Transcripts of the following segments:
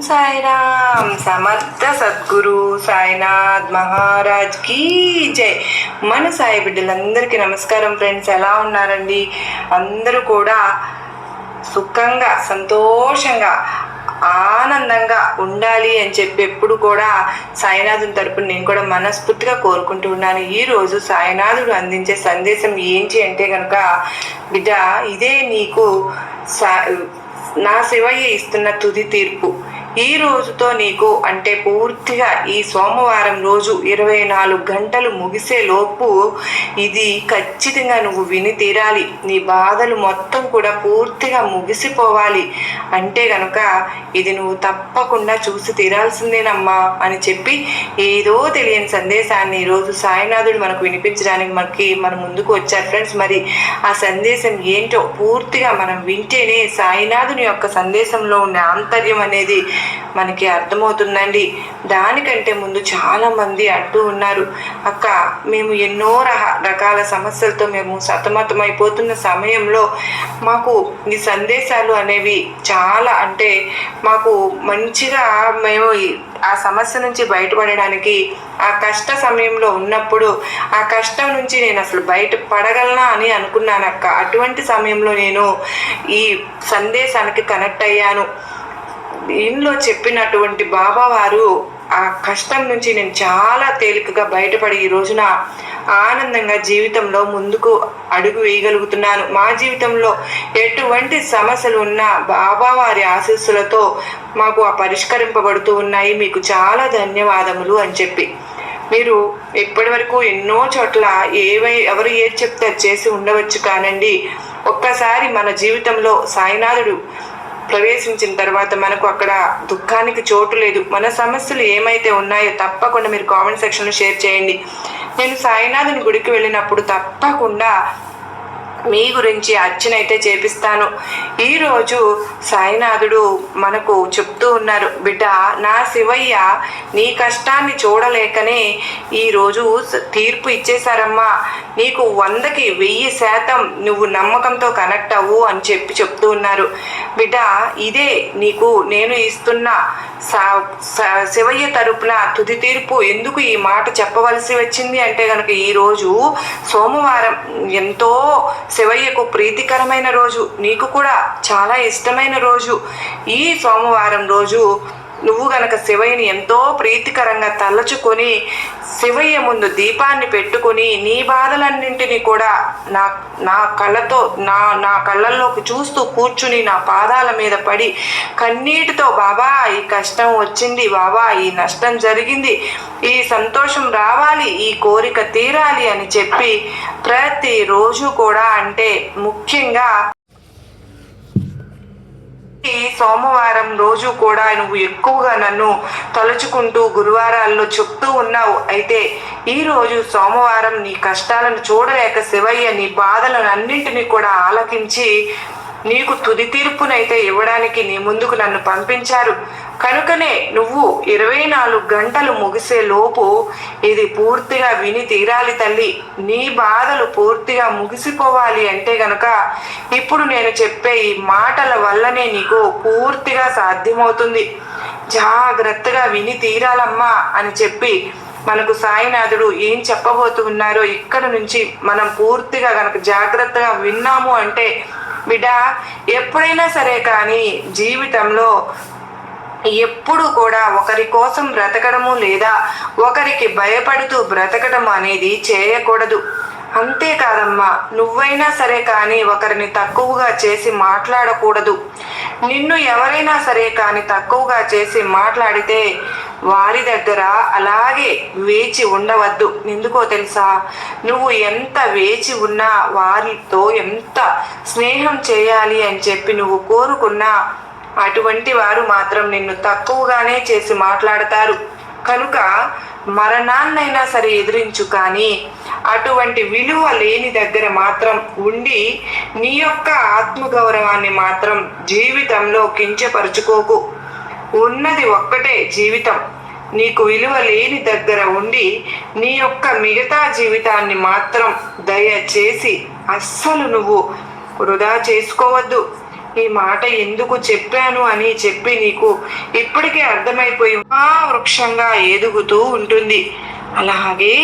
సాయిరామ్. సమర్థ సద్గురు సాయినాథ్ మహారాజ్ కీ జై. మన సాయి బిడ్డలందరికీ నమస్కారం ఫ్రెండ్స్. ఎలా ఉన్నారండి? అందరూ కూడా సుఖంగా సంతోషంగా ఆనందంగా ఉండాలి అని చెప్పి ఎప్పుడు కూడా సాయినాథుని తరపున నేను కూడా మనస్ఫూర్తిగా కోరుకుంటూ ఉన్నాను. ఈరోజు సాయినాథుడు అందించే సందేశం ఏంటి అంటే కనుక, బిడ్డ, ఇదే నీకు నా శివయ్య ఇస్తున్న తుది తీర్పు. ఈ రోజుతో నీకు అంటే పూర్తిగా ఈ సోమవారం రోజు 24 గంటలు ముగిసే లోపు ఇది ఖచ్చితంగా నువ్వు విని తీరాలి. నీ బాధలు మొత్తం కూడా పూర్తిగా ముగిసిపోవాలి. అంటే కనుక ఇది నువ్వు తప్పకుండా చూసి తీరాల్సిందేనమ్మా అని చెప్పి ఏదో తెలియని సందేశాన్ని ఈరోజు సాయినాథుడు మనకు వినిపించడానికి మన ముందుకు వచ్చారు ఫ్రెండ్స్. మరి ఆ సందేశం ఏంటో పూర్తిగా మనం వింటేనే సాయినాథుని యొక్క సందేశంలో ఉండే ఆంతర్యం అనేది మనకి అర్థమవుతుందండి. దానికంటే ముందు చాలా మంది అంటూ ఉన్నారు, అక్క, మేము ఎన్నో రకాల సమస్యలతో మేము సతమతమైపోతున్న సమయంలో మాకు ఈ సందేశాలు అనేవి చాలా అంటే మాకు మంచిగా మేము ఆ సమస్య నుంచి బయటపడడానికి ఆ కష్ట సమయంలో ఉన్నప్పుడు ఆ కష్టం నుంచి నేను అసలు బయట పడగలనా అని అనుకున్నాను అక్క. అటువంటి సమయంలో నేను ఈ సందేశానికి కనెక్ట్ అయ్యాను. దీనిలో చెప్పినటువంటి బాబా వారు ఆ కష్టం నుంచి నేను చాలా తేలికగా బయటపడి ఈ రోజున ఆనందంగా జీవితంలో ముందుకు అడుగు వేయగలుగుతున్నాను. మా జీవితంలో ఎటువంటి సమస్యలు ఉన్నా బాబా వారి ఆశీస్సులతో మాకు పరిష్కరింపబడుతూ ఉన్నాయి. మీకు చాలా ధన్యవాదములు అని చెప్పి మీరు ఇప్పటి వరకు ఎన్నో చోట్ల ఎవరు ఏది చెప్తే చేసి ఉండవచ్చు, కానండి ఒక్కసారి మన జీవితంలో సాయినాథుడు ప్రవేశించిన తర్వాత మనకు అక్కడ దుఃఖానికి చోటు లేదు. మన సమస్యలు ఏమైతే ఉన్నాయో తప్పకుండా మీరు కామెంట్ సెక్షన్లో షేర్ చేయండి. నేను సాయినాథుని గుడికి వెళ్ళినప్పుడు తప్పకుండా మీ గురించి అర్చన అయితే చేపిస్తాను. ఈరోజు సాయినాథుడు మనకు చెప్తూ ఉన్నారు, బిడ్డ, నా శివయ్య నీ కష్టాన్ని చూడలేకనే ఈరోజు తీర్పు ఇచ్చేశారమ్మా. నీకు 100కి 1000% నువ్వు నమ్మకంతో కనెక్ట్ అవ్వు అని చెప్తూ ఉన్నారు. బిడ్డ, ఇదే నీకు నేను ఇస్తున్న శివయ్య తరపున తుది తీర్పు. ఎందుకు ఈ మాట చెప్పవలసి వచ్చింది అంటే కనుక, ఈరోజు సోమవారం ఎంతో శివయ్యకు ప్రీతికరమైన రోజు, నీకు కూడా చాలా ఇష్టమైన రోజు. ఈ సోమవారం రోజు నువ్వు గనక శివయ్యని ఎంతో ప్రీతికరంగా తలచుకొని శివయ్య ముందు దీపాన్ని పెట్టుకొని నీ బాధలన్నింటినీ కూడా నా కళ్ళతో నా కళ్ళల్లోకి చూస్తూ కూర్చుని నా పాదాల మీద పడి కన్నీటితో, బాబా ఈ కష్టం వచ్చింది, బాబా ఈ నష్టం జరిగింది, ఈ సంతోషం రావాలి, ఈ కోరిక తీరాలి అని చెప్పి ప్రతిరోజు కూడా, అంటే ముఖ్యంగా ఈ సోమవారం రోజు కూడా నువ్వు ఎక్కువగా నన్ను తలుచుకుంటూ గురువారాల్లో చెప్తూ ఉన్నావు. అయితే ఈరోజు సోమవారం నీ కష్టాలను చూడలేక శివయ్య నీ బాధలను అన్నింటినీ కూడా ఆలకించి నీకు తుది తీర్పునైతే ఇవ్వడానికి నీ ముందుకు నన్ను పంపించారు. కనుకనే నువ్వు 24 గంటలు ముగిసే లోపు ఇది పూర్తిగా విని తీరాలి తల్లి. నీ బాధలు పూర్తిగా ముగిసిపోవాలి అంటే గనక ఇప్పుడు నేను చెప్పే ఈ మాటల వల్లనే నీకు పూర్తిగా సాధ్యమవుతుంది. జాగ్రత్తగా విని తీరాలమ్మా అని చెప్పి మనకు సాయినాథుడు ఏం చెప్పబోతూ ఉన్నారో ఇక్కడ నుంచి మనం పూర్తిగా గనక జాగ్రత్తగా విన్నాము అంటే, బిడ్డ, ఎప్పుడైనా సరే కానీ జీవితంలో ఎప్పుడు కూడా ఒకరి కోసం బ్రతకడము లేదా ఒకరికి భయపడుతూ బ్రతకడం అనేది చేయకూడదు. అంతేకాదమ్మా, నువ్వైనా సరే కానీ ఒకరిని తక్కువగా చేసి మాట్లాడకూడదు. నిన్ను ఎవరైనా సరే కానీ తక్కువగా చేసి మాట్లాడితే వారి దగ్గర అలాగే వేచి ఉండవద్దు. ఎందుకో తెలుసా, నువ్వు ఎంత వేచి ఉన్నా వారితో ఎంత స్నేహం చేయాలి అని చెప్పి నువ్వు కోరుకున్నా అటువంటి వారు మాత్రం నిన్ను తక్కువగానే చేసి మాట్లాడతారు. కనుక మరణాన్నైనా సరే ఎదిరించు, కానీ అటువంటి విలువ లేని దగ్గర మాత్రం ఉండి నీ యొక్క ఆత్మగౌరవాన్ని మాత్రం జీవితంలో కించపరుచుకోకు. ఉన్నది ఒక్కటే జీవితం. నీకు విలువ లేని దగ్గర ఉండి నీ యొక్క మిగతా జీవితాన్ని మాత్రం దయచేసి అస్సలు నువ్వు వృధా చేసుకోవద్దు. ఈ మాట ఎందుకు చెప్పాను అని చెప్పి నీకు ఇప్పటికే అర్థమైపోయి వృక్షంగా ఎదుగుతూ ఉంటుంది. అలాగే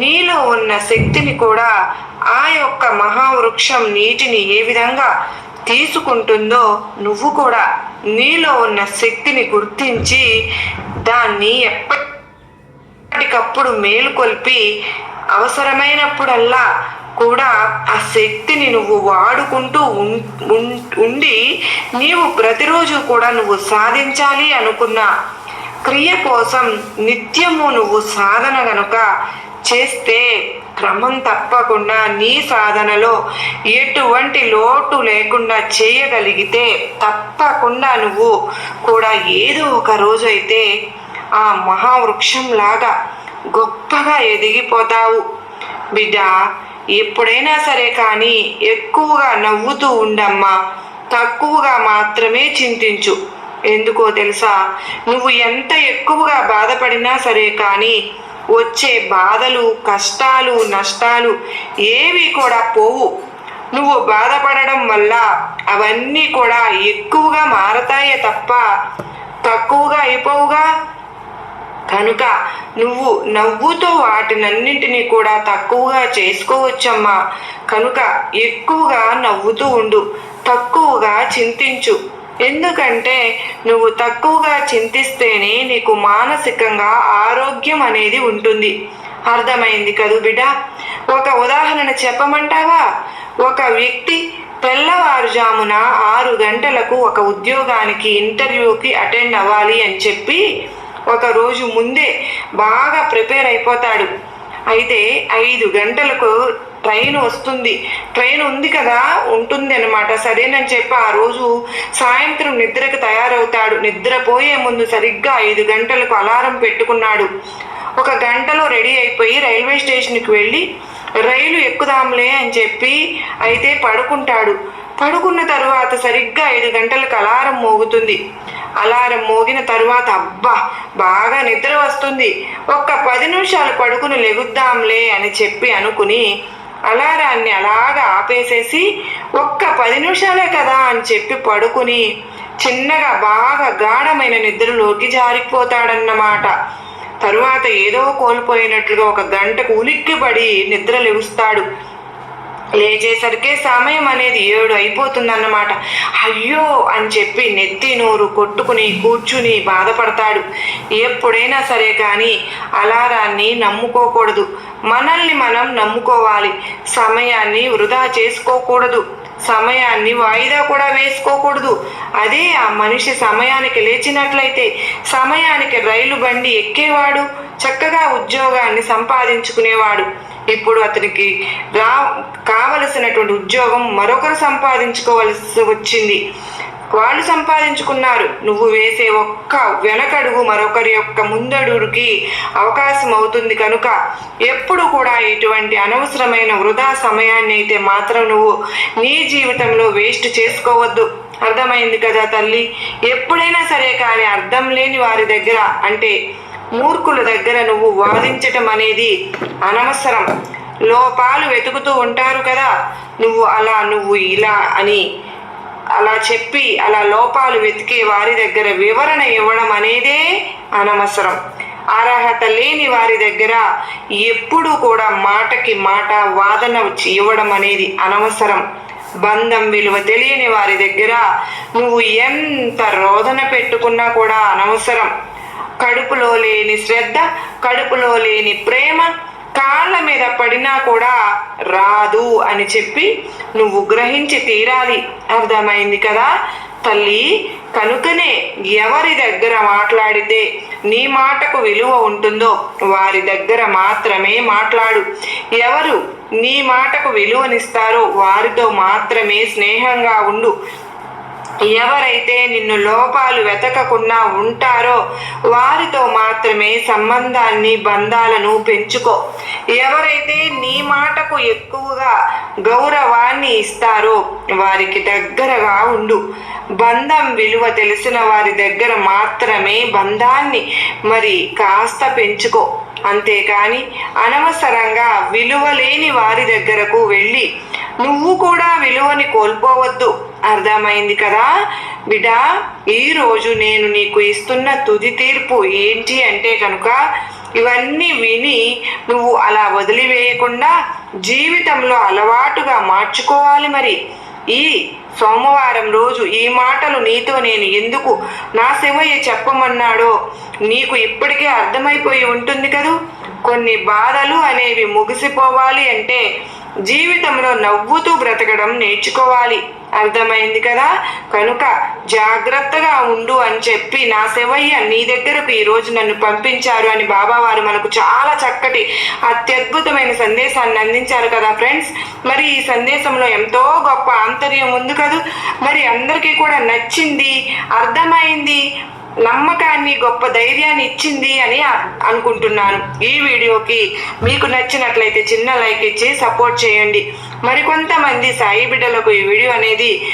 నీలో ఉన్న శక్తిని కూడా ఆ యొక్క మహావృక్షం నీటిని ఏ విధంగా తీసుకుంటుందో నువ్వు కూడా నీలో ఉన్న శక్తిని గుర్తించి దాన్ని ఎప్పటికప్పుడు మేలుకొల్పి అవసరమైనప్పుడల్లా కూడా ఆ శక్తిని నువ్వు వాడుకుంటూ ఉండి నీవు ప్రతిరోజు కూడా నువ్వు సాధించాలి అనుకున్న క్రియ కోసం నిత్యము నువ్వు సాధన గనుక చేస్తే క్రమం తప్పకుండా నీ సాధనలో ఎటువంటి లోటు లేకుండా చేయగలిగితే తప్పకుండా నువ్వు కూడా ఏదో ఒక రోజు అయితే ఆ మహావృక్షం లాగా గొప్పగా ఎదిగిపోతావు. బిడ్డ, ఎప్పుడైనా సరే కానీ ఎక్కువగా నవ్వుతూ ఉండమ్మా, తక్కువగా మాత్రమే చింతించు. ఎందుకో తెలుసా, నువ్వు ఎంత ఎక్కువగా బాధపడినా సరే కానీ వచ్చే బాధలు, కష్టాలు, నష్టాలు ఏవి కూడా పోవు. నువ్వు బాధపడడం వల్ల అవన్నీ కూడా ఎక్కువగా మారతాయే తప్ప తక్కువగా అయిపోవుగా. కనుక నువ్వు నవ్వుతో వాటినన్నింటినీ కూడా తక్కువగా చేసుకోవచ్చమ్మా. కనుక ఎక్కువగా నవ్వుతూ ఉండు, తక్కువగా చింతించు. ఎందుకంటే నువ్వు తక్కువగా చింతిస్తేనే నీకు మానసికంగా ఆరోగ్యం అనేది ఉంటుంది. అర్థమైంది కదూ బిడ్డ? ఒక ఉదాహరణ చెప్పమంటావా? ఒక వ్యక్తి తెల్లవారుజామున 6 గంటలకు ఒక ఉద్యోగానికి ఇంటర్వ్యూకి అటెండ్ అవ్వాలి అని చెప్పి ఒక రోజు ముందే బాగా ప్రిపేర్ అయిపోతాడు. అయితే 5 గంటలకు ట్రైన్ వస్తుంది. ట్రైన్ ఉంది కదా, ఉంటుంది అనమాట. సరేనని చెప్పి ఆ రోజు సాయంత్రం నిద్రకు తయారవుతాడు. నిద్రపోయే ముందు సరిగ్గా 5 గంటలకు అలారం పెట్టుకున్నాడు. 1 గంటలో రెడీ అయిపోయి రైల్వే స్టేషన్కి వెళ్ళి రైలు ఎక్కుదాంలే అని చెప్పి అయితే పడుకుంటాడు. పడుకున్న తరువాత సరిగ్గా 5 గంటలకు అలారం మోగుతుంది. అలారం మోగిన తరువాత అబ్బా బాగా నిద్ర వస్తుంది, ఒక్క 10 నిమిషాలు పడుకుని లెగుద్దాంలే అని చెప్పి అనుకుని అలారాన్ని అలాగా ఆపేసేసి ఒక్క 10 నిమిషాలే కదా అని చెప్పి పడుకుని చిన్నగా బాగా గాఢమైన నిద్రలోకి జారిపోతాడన్నమాట. తరువాత ఏదో కోల్పోయినట్లుగా 1 గంటకు ఉలిక్కిపడి నిద్ర లేస్తాడు. లేచేసరికే సమయం అనేది 7 అయిపోతుందన్నమాట. అయ్యో అని చెప్పి నెత్తి నోరు కొట్టుకుని కూర్చుని బాధపడతాడు. ఎప్పుడైనా సరే కానీ అలారాన్ని నమ్ముకోకూడదు, మనల్ని మనం నమ్ముకోవాలి. సమయాన్ని వృధా చేసుకోకూడదు, సమయాన్ని వాయిదా కూడా వేసుకోకూడదు. అదే ఆ మనిషి సమయానికి లేచినట్లయితే సమయానికి రైలు బండి ఎక్కేవాడు, చక్కగా ఉద్యోగాన్ని సంపాదించుకునేవాడు. ఇప్పుడు అతనికి కావలసినటువంటి ఉద్యోగం మరొకరు సంపాదించుకోవలసి వచ్చింది. వాళ్ళు సంపాదించుకున్నారు. నువ్వు వేసే ఒక్క వెనకడుగు మరొకరి యొక్క ముందడుగుకి అవకాశం అవుతుంది. కనుక ఎప్పుడు కూడా ఇటువంటి అనవసరమైన వృధా సమయాన్ని అయితే మాత్రం నువ్వు నీ జీవితంలో వేస్ట్ చేసుకోవద్దు. అర్థమైంది కదా తల్లి? ఎప్పుడైనా సరే కానీ అర్థం లేని వారి దగ్గర, అంటే మూర్ఖుల దగ్గర నువ్వు వాదించటం అనేది అనవసరం. లోపాలు వెతుకుతూ ఉంటారు కదా, నువ్వు ఇలా అని అలా చెప్పి అలా లోపాలు వెతికే వారి దగ్గర వివరణ ఇవ్వడం అనేదే అనవసరం. అర్హత లేని వారి దగ్గర ఎప్పుడూ కూడా మాటకి మాట వాదన ఇవ్వడం అనేది అనవసరం. బంధం విలువ తెలియని వారి దగ్గర నువ్వు ఎంత రోదన పెట్టుకున్నా కూడా అనవసరం. కడుపులో లేని శ్రద్ధ, కడుపులో లేని ప్రేమ కాళ్ళ మీద పడినా కూడా రాదు అని చెప్పి నువ్వు గ్రహించి తీరాలి. అర్థమైంది కదా తల్లి? కనుకనే ఎవరి దగ్గర మాట్లాడితే నీ మాటకు విలువ ఉంటుందో వారి దగ్గర మాత్రమే మాట్లాడు. ఎవరు నీ మాటకు విలువనిస్తారో వారితో మాత్రమే స్నేహంగా ఉండు. ఎవరైతే నిన్ను లోపాలు వెతకకుండా ఉంటారో వారితో మాత్రమే సంబంధాన్ని, బంధాలను పెంచుకో. ఎవరైతే నీ మాటకు ఎక్కువగా గౌరవాన్ని ఇస్తారో వారికి దగ్గరగా ఉండు. బంధం విలువ తెలిసిన వారి దగ్గర మాత్రమే బంధాన్ని కాస్త పెంచుకో. అంతేకాని అనవసరంగా విలువ లేని వారి దగ్గరకు వెళ్ళి నువ్వు కూడా విలువని కోల్పోవద్దు. అర్థమైంది కదా బిడ్డ? ఈరోజు నేను నీకు ఇస్తున్న తుది తీర్పు ఏంటి అంటే కనుక, ఇవన్నీ విని నువ్వు అలా వదిలివేయకుండా జీవితంలో అలవాటుగా మార్చుకోవాలి. మరి ఈ సోమవారం రోజు ఈ మాటలు నీతో నేను ఎందుకు నా శివయ్య చెప్పమన్నాడో నీకు ఇప్పటికే అర్థమైపోయి ఉంటుంది కదూ. కొన్ని బాధలు అనేవి ముగిసిపోవాలి అంటే జీవితంలో నవ్వుతూ బ్రతకడం నేర్చుకోవాలి. అర్థమైంది కదా? కనుక జాగ్రత్తగా ఉండు అని చెప్పి నా శివయ్య నీ దగ్గరకు ఈరోజు నన్ను పంపించారు అని బాబావారు మనకు చాలా చక్కటి అత్యద్భుతమైన సందేశాన్ని అందించారు కదా ఫ్రెండ్స్. మరి ఈ సందేశంలో ఎంతో గొప్ప ఆంతర్యం ఉంది కదా. మరి అందరికీ కూడా నచ్చింది, అర్థమైంది, నమ్మకాన్ని, గొప్ప ధైర్యాన్ని ఇచ్చింది అని అనుకుంటున్నాను. ఈ వీడియోకి మీకు నచ్చినట్లయితే చిన్న లైక్ ఇచ్చి సపోర్ట్ చేయండి. మరికొంతమంది సాయి బిడ్డలకు ఈ వీడియో అనేది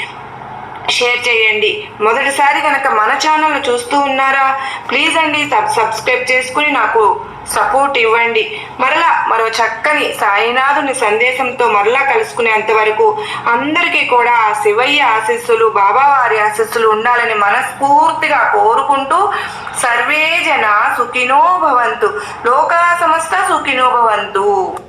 షేర్ చేయండి. మొదటిసారి కనుక మన ఛానల్ చూస్తూ ఉన్నారా, ప్లీజ్ అండి సబ్స్క్రైబ్ చేసుకుని నాకు సపోర్ట్ ఇవ్వండి. మరో చక్కని సాయినాథుని సందేశంతో మరలా కలుసుకునేంత వరకు అందరికీ కూడా శివయ్య ఆశీస్సులు, బాబావారి ఆశీస్సులు ఉండాలని మనస్ఫూర్తిగా కోరుకుంటూ సర్వే జన సుఖినో భవంతు, లోకా సమస్త సుఖినో భవంతు.